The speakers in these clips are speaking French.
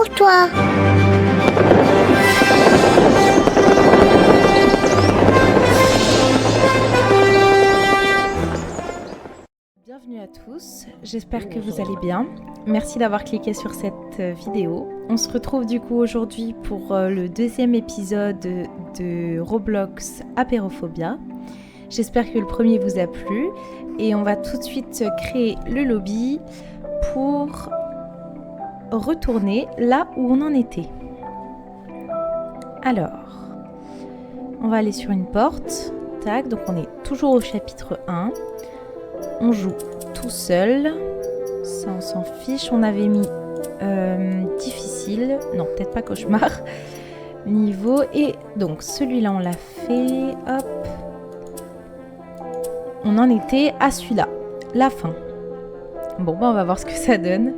pour toi. Bienvenue à tous, j'espère que vous allez bien. Merci d'avoir cliqué sur cette vidéo. On se retrouve du coup aujourd'hui pour le deuxième épisode de Roblox Apérophobia. J'espère que le premier vous a plu et on va tout de suite créer le lobby pour retourner là où on en était. Alors, on va aller sur une porte. Tac, donc on est toujours au chapitre 1. On joue tout seul. Ça, on s'en fiche. On avait mis difficile. Non, peut-être pas cauchemar. Niveau. Et donc, celui-là, on l'a fait. Hop. On en était à celui-là. La fin. Bon, bah, on va voir ce que ça donne.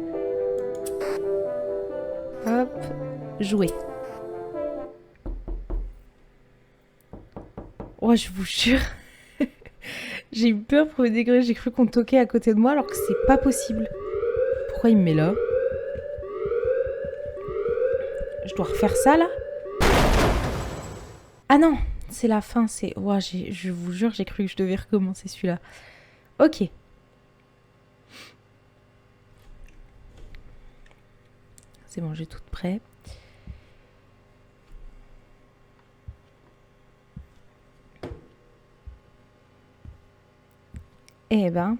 Hop. Jouer. Oh, je vous jure. J'ai eu peur pour le degré. J'ai cru qu'on toquait à côté de moi alors que c'est pas possible. Pourquoi il me met là? Je dois refaire ça là? Ah non, c'est la fin. C'est. Ouais, je vous jure, j'ai cru que je devais recommencer celui-là. Ok. C'est bon, j'ai tout prêt. Eh ben,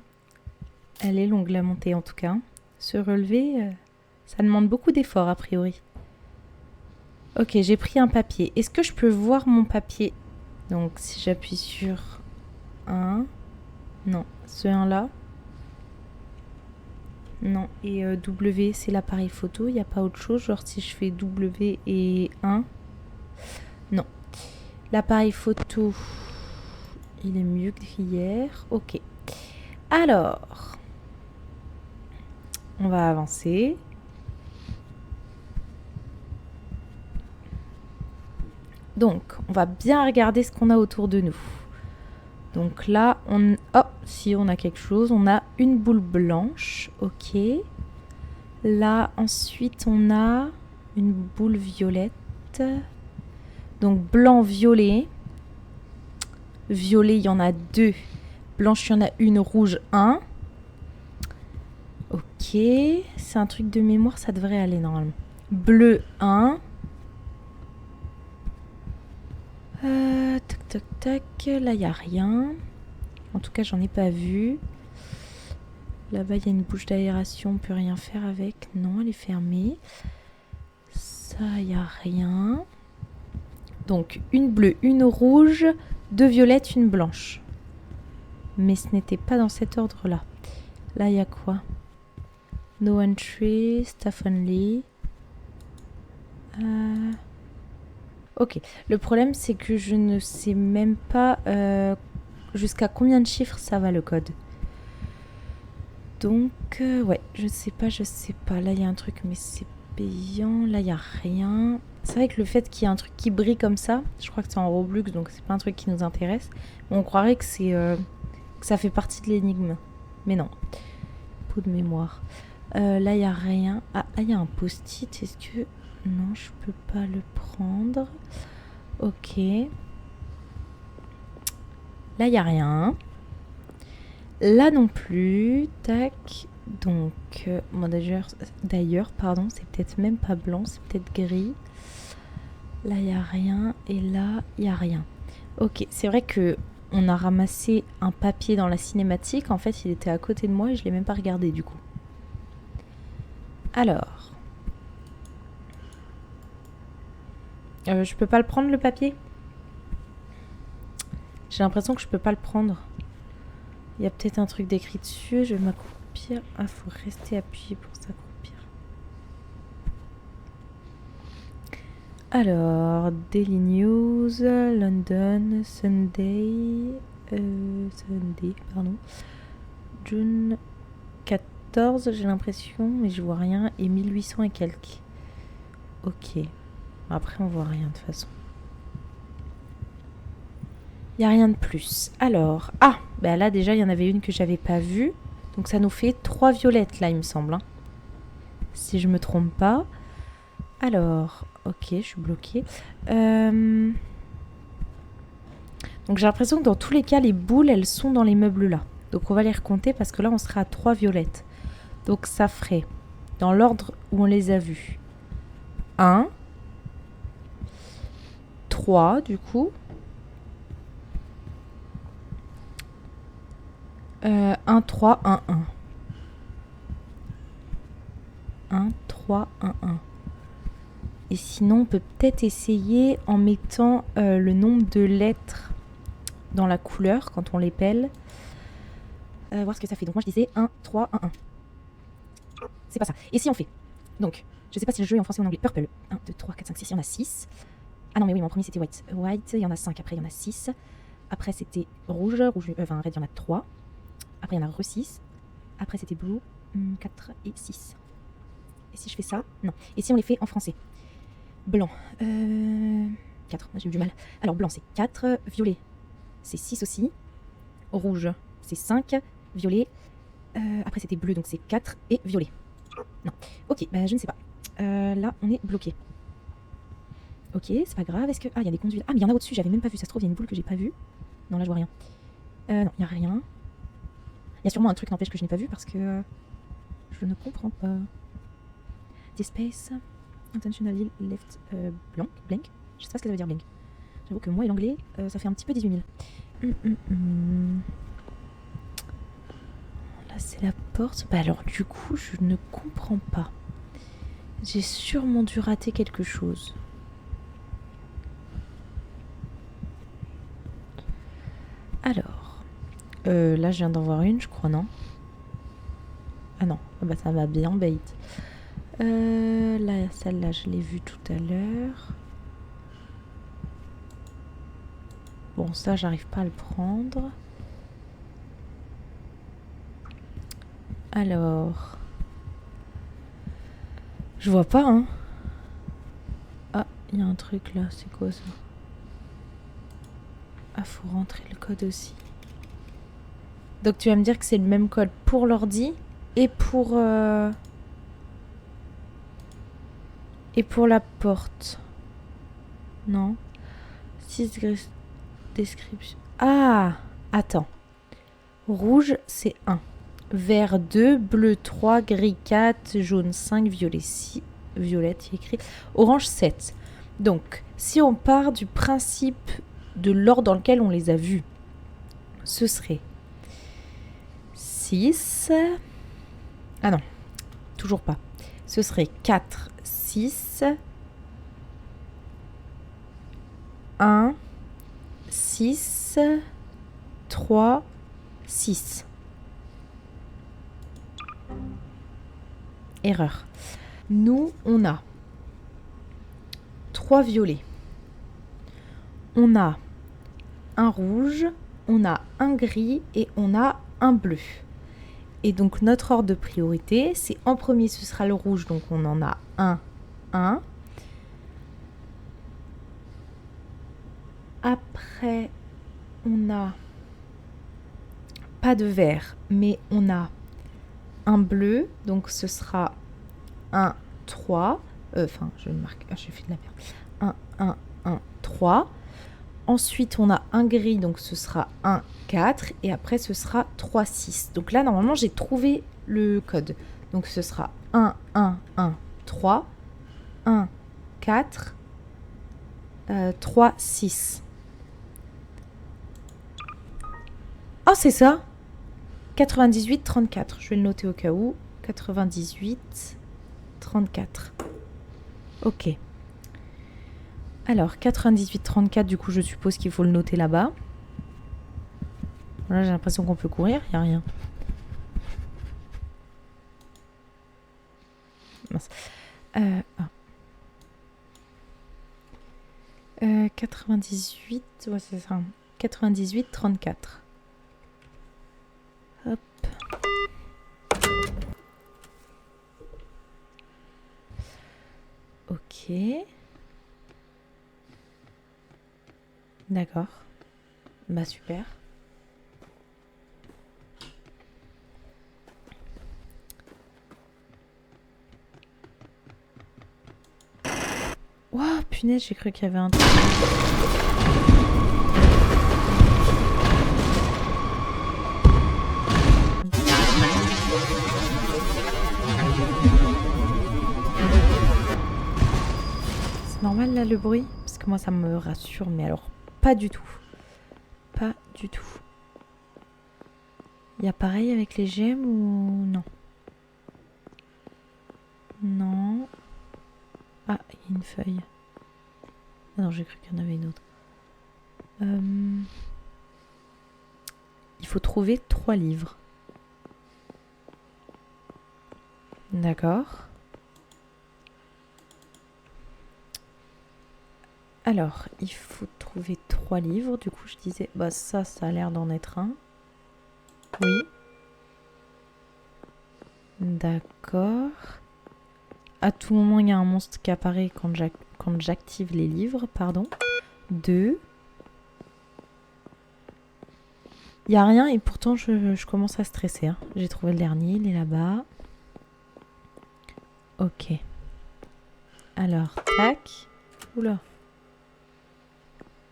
elle est longue la montée en tout cas. Se relever, ça demande beaucoup d'efforts a priori. Ok, j'ai pris un papier. Est-ce que je peux voir mon papier? Donc si j'appuie sur 1, non, ce 1 là. Non, et W c'est l'appareil photo, il n'y a pas autre chose, genre si je fais W et 1. Non, l'appareil photo, il est mieux qu'hier. Ok. Alors, on va avancer. Donc, on va bien regarder ce qu'on a autour de nous. Donc là, oh, si on a quelque chose, on a une boule blanche. Ok. Là, ensuite, on a une boule violette. Donc, blanc-violet. Violet, il y en a 2. Blanche, il y en a une, rouge, 1. Ok, c'est un truc de mémoire, ça devrait aller normalement. Bleu, 1. Tac, tac, tac. Là, il n'y a rien. En tout cas, j'en ai pas vu. Là-bas, il y a une bouche d'aération, on peut rien faire avec. Non, elle est fermée. Ça, il n'y a rien. Donc, une bleue, une rouge, 2 violettes, une blanche. Mais ce n'était pas dans cet ordre-là. Là, il y a quoi? No entry, staff only. Ok. Le problème, c'est que je ne sais même pas jusqu'à combien de chiffres ça va le code. Donc, ouais, je sais pas. Là, il y a un truc, mais c'est payant. Là, il n'y a rien. C'est vrai que le fait qu'il y ait un truc qui brille comme ça, je crois que c'est en Roblox, donc c'est pas un truc qui nous intéresse. On croirait que c'est... que ça fait partie de l'énigme. Mais non. Peau de mémoire. Là, il n'y a rien. Ah, il y a un post-it. Est-ce que... Non, je peux pas le prendre. Ok. Là, il n'y a rien. Là non plus. Tac. Donc, bon, d'ailleurs, pardon, c'est peut-être même pas blanc, c'est peut-être gris. Là, il n'y a rien. Et là, il n'y a rien. Ok, c'est vrai que on a ramassé un papier dans la cinématique. En fait, il était à côté de moi et je ne l'ai même pas regardé du coup. Alors. Je peux pas le prendre le papier? J'ai l'impression que je peux pas le prendre. Il y a peut-être un truc d'écrit dessus. Je vais m'accroupir. Ah, faut rester appuyé pour s'accroupir. Alors, Daily News, London, Sunday, pardon. June 14, j'ai l'impression, mais je vois rien. Et 1800 et quelques. Ok. Après, on voit rien de toute façon. Il n'y a rien de plus. Alors, ah, bah là déjà, il y en avait une que j'avais pas vue. Donc ça nous fait 3 violettes là, il me semble. Hein. Si je me trompe pas. Alors, ok, je suis bloquée. Donc j'ai l'impression que dans tous les cas, les boules, elles sont dans les meubles là. Donc on va les recompter parce que là, on sera à 3 violettes. Donc ça ferait, dans l'ordre où on les a vues, 1, 3 du coup. 1, 3, 1, 1. 1, 3, 1, 1. Et sinon, on peut peut-être essayer en mettant le nombre de lettres dans la couleur quand on les pèle. Voir ce que ça fait. Donc moi je disais 1, 3, 1, 1. C'est pas ça. Et si on fait, donc, je sais pas si le jeu est en français ou en anglais. Purple. 1, 2, 3, 4, 5, 6. Il y en a 6. Ah non, mais oui, mon premier c'était white. White, il y en a 5. Après, il y en a 6. Après, c'était rouge. Enfin, red, il y en a 3. Après, il y en a 6. Après, c'était blue. 4 et 6. Et si je fais ça? Non. Et si on les fait en français? Blanc. 4. J'ai eu du mal. Alors, blanc, c'est 4. Violet, c'est 6 aussi. Rouge, c'est 5. Violet. Après, c'était bleu, donc c'est 4. Et violet. Non. Ok, bah, je ne sais pas. Là, on est bloqué. Ok, c'est pas grave. Est-ce que... Ah, il y a des conduits. Ah, mais il y en a au-dessus. J'avais même pas vu. Ça se trouve, il y a une boule que j'ai pas vue. Non, là, je vois rien. Non, il n'y a rien. Il y a sûrement un truc, n'empêche, que je n'ai pas vu parce que... je ne comprends pas. This space... Intentionally left blank. Je sais pas ce que ça veut dire blank. J'avoue que moi et l'anglais, ça fait un petit peu 18 000. Là, c'est la porte. Bah alors, du coup, je ne comprends pas. J'ai sûrement dû rater quelque chose. Alors, là, je viens d'en voir une, je crois, non? Ah non, ah bah ça m'a bien bait. Là, celle-là, je l'ai vue tout à l'heure. Bon, ça, j'arrive pas à le prendre. Alors... Je vois pas, hein. Ah, il y a un truc là, c'est quoi ça? Ah, faut rentrer le code aussi. Donc tu vas me dire que c'est le même code pour l'ordi et pour la porte. Non. 6 description. Ah, attends. Rouge, c'est 1. Vert 2, bleu 3, gris 4, jaune 5, violet 6. Violette, il y a écrit. Orange 7. Donc, si on part du principe de l'ordre dans lequel on les a vus, ce serait 6. Ah non, toujours pas. Ce serait 4, 6, 1, 6, 3, 6. Erreur. Nous, on a 3 violets. On a un rouge, on a un gris et on a un bleu. Et donc notre ordre de priorité, c'est en premier ce sera le rouge, donc on en a 1, 1. Après, on n'a pas de vert, mais on a un bleu, donc ce sera 1, 3. Enfin, je marque, j'ai fait de la merde. 1, 1, 1, 3. Ensuite, on a un gris, donc ce sera 1, 4. Et après, ce sera 3, 6. Donc là, normalement, j'ai trouvé le code. Donc ce sera 1, 1, 1, 3. 1, 4. 3, 6. Oh, c'est ça! 98, 34. Je vais le noter au cas où. 98, 34. Ok. Alors, 98, 34, du coup, je suppose qu'il faut le noter là-bas. Là, j'ai l'impression qu'on peut courir. Il n'y a rien. Mince. 98, ouais, c'est ça. 98, 34. Hop. Ok. D'accord. Bah super. Ouah, punaise, j'ai cru qu'il y avait un truc. C'est normal là le bruit? Parce que moi ça me rassure, mais alors pas du tout. Pas du tout. Il y a pareil avec les gemmes ou non? Non. Ah, il y a une feuille. Ah non, j'ai cru qu'il y en avait une autre. Il faut trouver 3 livres. D'accord. Alors, il faut trouver 3 livres. Du coup, je disais, bah ça a l'air d'en être un. Oui. D'accord. À tout moment, il y a un monstre qui apparaît quand j'active les livres, pardon. 2. Il n'y a rien et pourtant je commence à stresser. Hein. J'ai trouvé le dernier, il est là-bas. Ok. Alors, tac. Oula.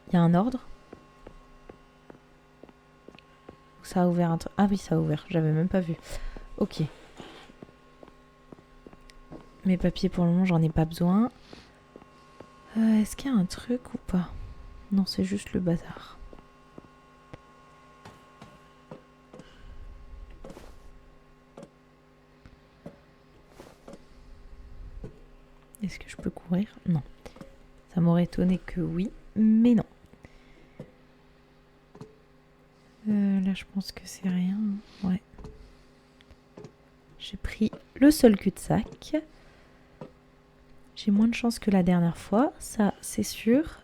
Il y a un ordre. Ça a ouvert un truc. Ah oui, ça a ouvert. J'avais même pas vu. Ok. Mes papiers, pour le moment, j'en ai pas besoin. Est-ce qu'il y a un truc ou pas? Non, c'est juste le bazar. Est-ce que je peux courir? Non. Ça m'aurait étonné que oui, mais non. Là, je pense que c'est rien. Ouais. J'ai pris le seul cul-de-sac. J'ai moins de chance que la dernière fois, ça c'est sûr.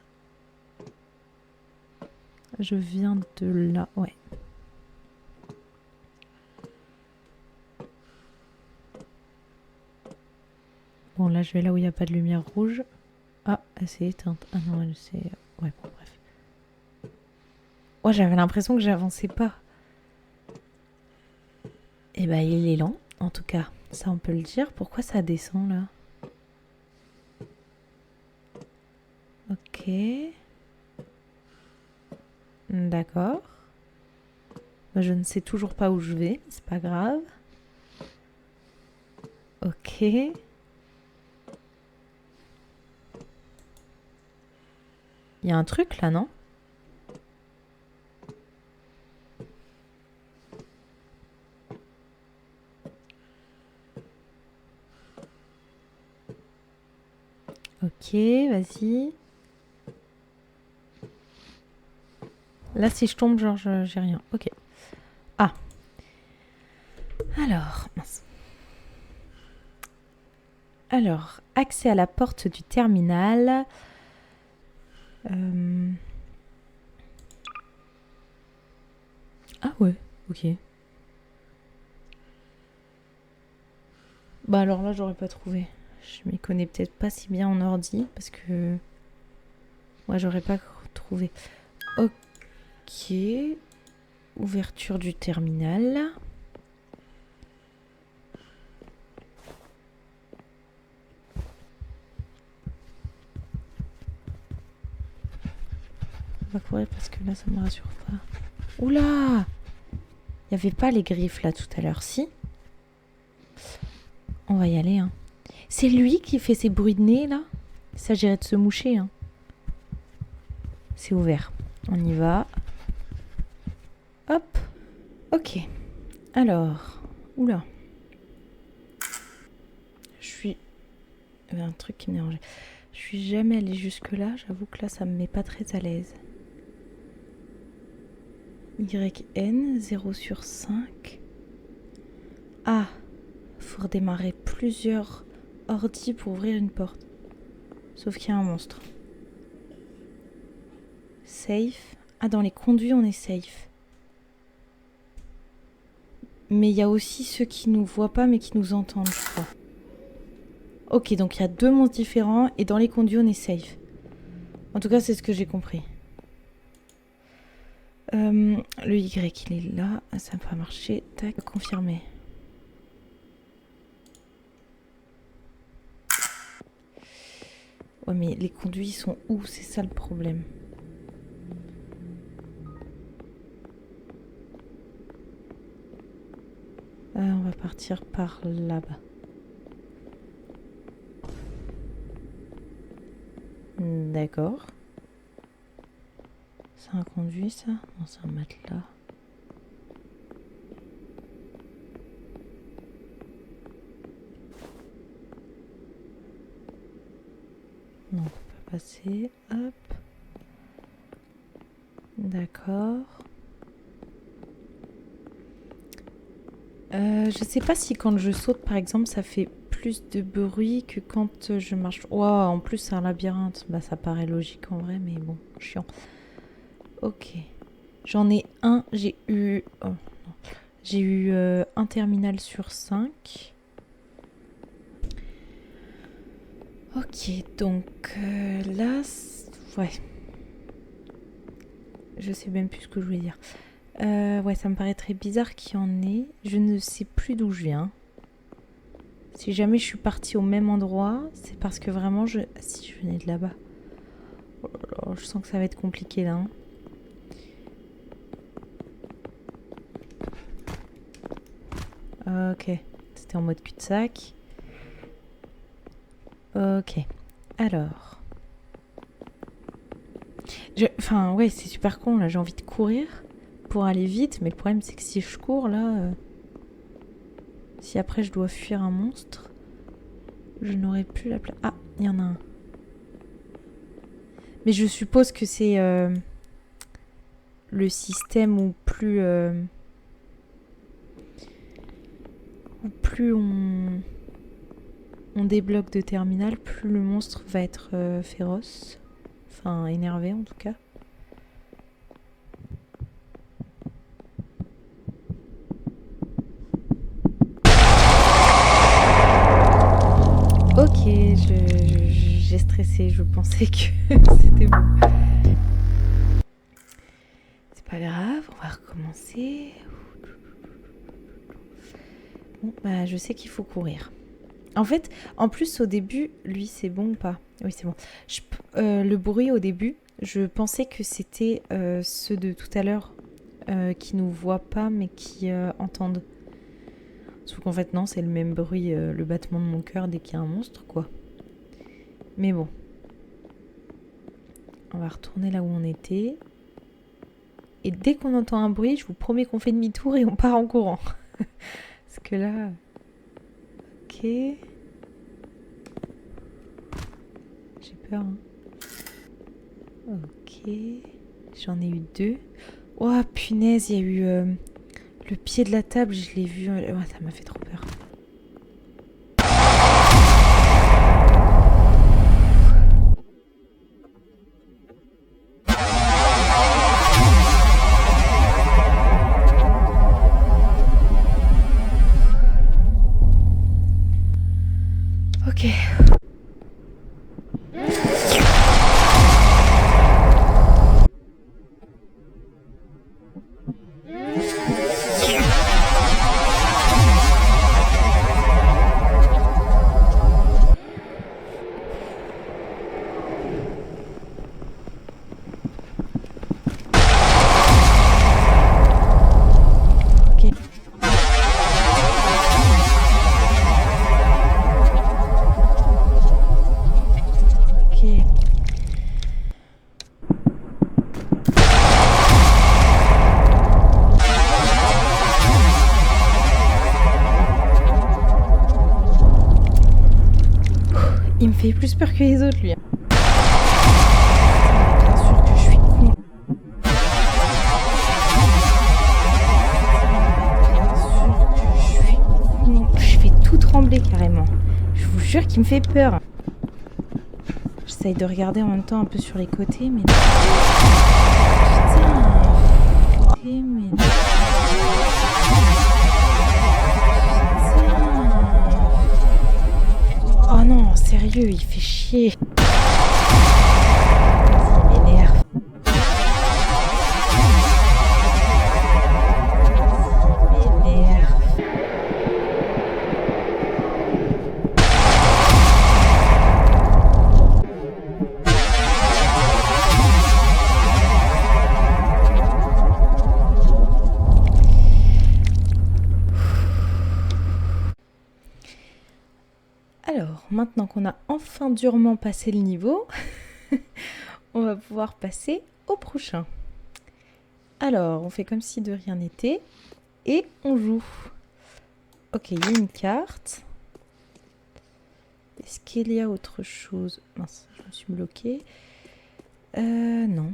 Je viens de là, ouais. Bon, là je vais là où il n'y a pas de lumière rouge. Ah, elle s'est éteinte. Ah non, elle s'est... Ouais, bon, bref. Oh, j'avais l'impression que j'avançais pas. Eh ben, il est lent, en tout cas. Ça, on peut le dire. Pourquoi ça descend, là? Ok. D'accord. Je ne sais toujours pas où je vais. C'est pas grave. Ok. Il y a un truc, là, non? Ok, vas-y. Là, si je tombe, genre, j'ai rien. Ok. Ah. Alors, mince. Alors, accès à la porte du terminal. Ah ouais, ok. Bah alors là, j'aurais pas trouvé. Je m'y connais peut-être pas si bien en ordi, parce que... Moi, j'aurais pas trouvé. Ok. Ouverture du terminal. On va courir parce que là, ça me rassure pas. Oula! Il y avait pas les griffes là tout à l'heure, si? On va y aller, hein. C'est lui qui fait ces bruits de nez là? Il s'agirait de se moucher, hein. C'est ouvert. On y va. Hop. Ok. Alors. Oula. Je suis... Il y avait un truc qui me dérangeait. Je suis jamais allée jusque là. J'avoue que là, ça me met pas très à l'aise. YN 0/5. Ah. Faut redémarrer plusieurs ordi pour ouvrir une porte. Sauf qu'il y a un monstre. Safe. Ah, dans les conduits, on est safe. Mais il y a aussi ceux qui nous voient pas, mais qui nous entendent, je crois. Ok, donc il y a 2 monstres différents, et dans les conduits, on est safe. En tout cas, c'est ce que j'ai compris. Le Y, il est là. Ça n'a pas marché. Tac, confirmer. Ouais, mais les conduits sont où? C'est ça le problème. On va partir par là-bas. D'accord. C'est un conduit, ça? Non, c'est un matelas. Non, on peut pas passer. Hop. D'accord. Je sais pas si quand je saute, par exemple, ça fait plus de bruit que quand je marche. Wow, en plus, c'est un labyrinthe. Bah, ça paraît logique en vrai, mais bon, chiant. Ok. J'en ai un. J'ai eu... Oh, non. J'ai eu un terminal sur 5. Ok, donc là... Ouais. Je sais même plus ce que je voulais dire. Ouais, ça me paraît très bizarre qu'il y en ait. Je ne sais plus d'où je viens. Si jamais je suis partie au même endroit, c'est parce que vraiment je... Si, je venais de là-bas. Oh là là, je sens que ça va être compliqué là. Hein. Ok, c'était en mode cul-de-sac. Ok, alors... Enfin, ouais, c'est super con là, j'ai envie de courir pour aller vite, mais le problème c'est que si je cours là... Si après je dois fuir un monstre, je n'aurai plus la place. Ah, il y en a un. Mais je suppose que c'est le système où plus on débloque de terminal, plus le monstre va être féroce. Enfin, énervé en tout cas. Ok, j'ai stressé, je pensais que c'était bon. C'est pas grave, on va recommencer. Bon, bah je sais qu'il faut courir. En fait, en plus au début, lui c'est bon ou pas? Oui, c'est bon. Le bruit au début, je pensais que c'était ceux de tout à l'heure qui nous voient pas mais qui entendent. Sauf qu'en fait non, c'est le même bruit, le battement de mon cœur dès qu'il y a un monstre, quoi. Mais bon. On va retourner là où on était. Et dès qu'on entend un bruit, je vous promets qu'on fait demi-tour et on part en courant. Parce que là... Ok. J'ai peur. Hein. Ok. J'en ai eu 2. Oh punaise, il y a eu le pied de la table, je l'ai vu. Ouais, ça m'a fait trop peur. Ok. Il me fait plus peur que les autres, lui. Bien sûr que je suis con. Bien sûr que je suis con. Je fais tout trembler carrément. Je vous jure qu'il me fait peur. J'essaye de regarder en même temps un peu sur les côtés, mais... Putain. Mais... Oh non, sérieux, il fait chier. Il m'énerve. Il m'énerve. Alors, maintenant qu'on a enfin durement passé le niveau, on va pouvoir passer au prochain. Alors, on fait comme si de rien n'était et on joue. Ok, il y a une carte. Est-ce qu'il y a autre chose? Mince, je me suis bloquée. Non.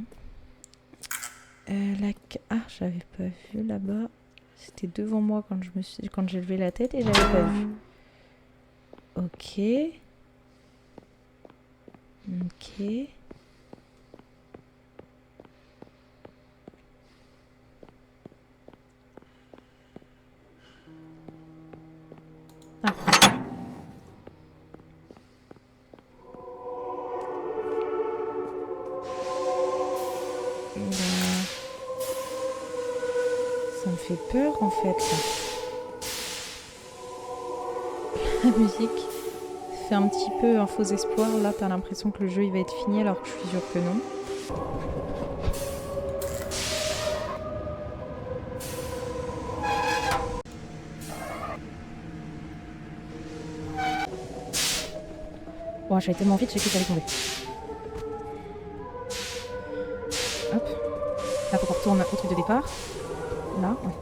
Ah, j'avais pas vu là-bas. C'était devant moi quand j'ai levé la tête et j'avais pas vu. Ok. Ok. Ah. Ça me fait peur en fait. La musique fait un petit peu un faux espoir. Là, t'as l'impression que le jeu il va être fini alors que je suis sûre que non. Bon, j'allais tellement vite, j'ai cru que j'allais tomber. Hop. Là, faut qu'on retourne au truc de départ. Là, ouais.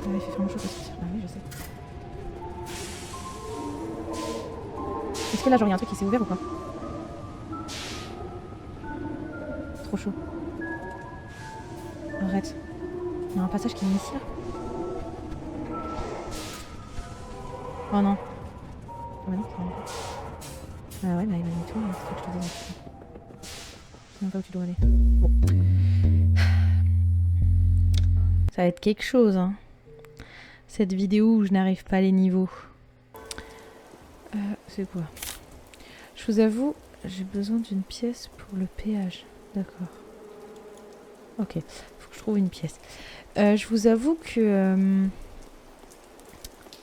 Il fait vraiment chaud pour sortir. Ah oui, je sais. Est-ce que là, genre, il y a un truc qui s'est ouvert ou pas? Trop chaud. Arrête. Il y a un passage qui est ici, là. Oh non. Ah bah non, c'est vraiment pas. Ah ouais, bah il m'a mis tout, il faut que je te dise. Je sais même pas où tu dois aller. Bon. Ça va être quelque chose, hein. Cette vidéo où je n'arrive pas les niveaux. C'est quoi? Je vous avoue, j'ai besoin d'une pièce pour le péage. D'accord. Ok, faut que je trouve une pièce. Je vous avoue que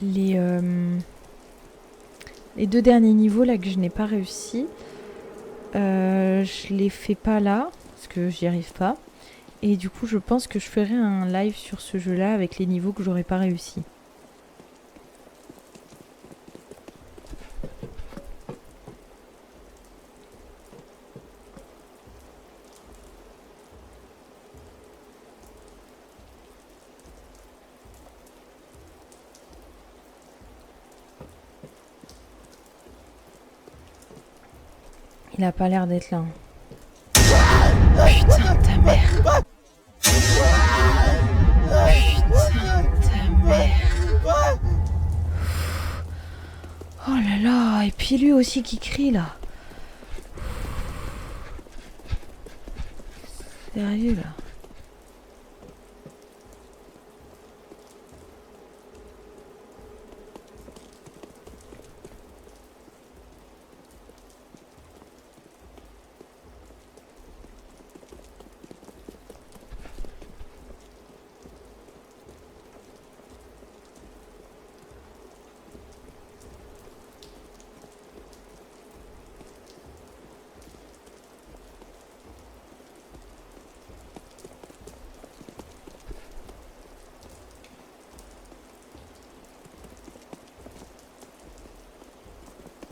les 2 derniers niveaux là que je n'ai pas réussi, je les fais pas là parce que j'y arrive pas. Et du coup, je pense que je ferai un live sur ce jeu-là avec les niveaux que j'aurais pas réussi. Il a pas l'air d'être là. Putain, ta mère. Putain, ta mère. Oh là là, et puis lui aussi qui crie là. Sérieux là.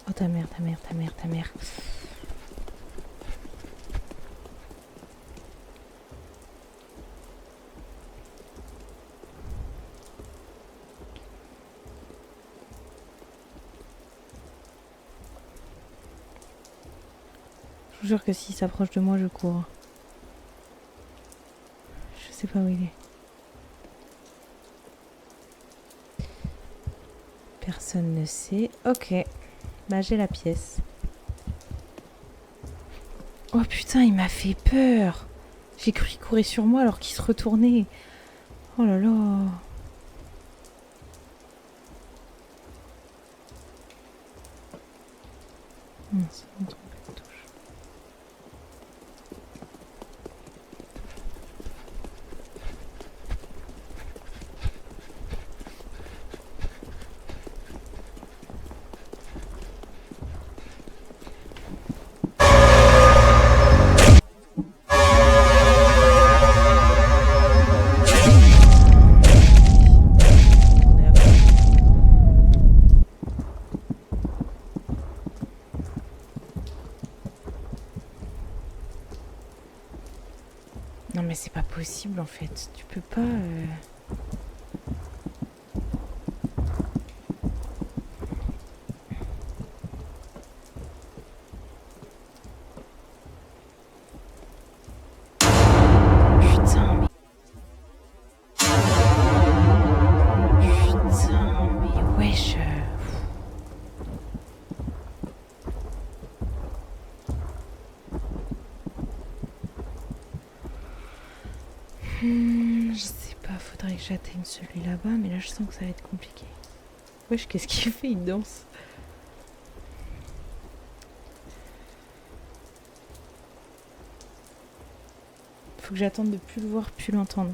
Oh ta mère, ta mère, ta mère, ta mère. Je vous jure que s'il s'approche de moi, je cours. Je sais pas où il est. Personne ne sait. Ok. Bah j'ai la pièce. Oh putain, il m'a fait peur. J'ai cru qu'il courait sur moi alors qu'il se retournait. Oh là là. Non, c'est bon, truc de touche. possible en fait. Tu peux pas... Putain, mais wesh. Je sais pas, faudrait que j'atteigne celui là-bas, mais là je sens que ça va être compliqué. Wesh, qu'est-ce qu'il fait? Il danse. Faut que j'attende de plus le voir, plus l'entendre.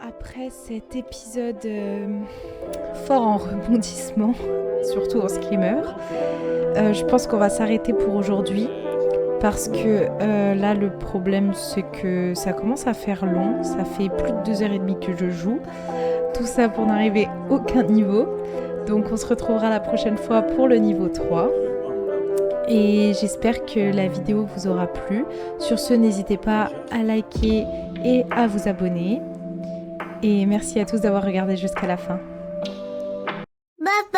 Après cet épisode fort en rebondissement, surtout en screamer, je pense qu'on va s'arrêter pour aujourd'hui parce que là le problème c'est que ça commence à faire long, ça fait plus de 2h30 que je joue, tout ça pour n'arriver à aucun niveau, donc on se retrouvera la prochaine fois pour le niveau 3. Et j'espère que la vidéo vous aura plu. Sur ce, n'hésitez pas à liker et à vous abonner. Et merci à tous d'avoir regardé jusqu'à la fin.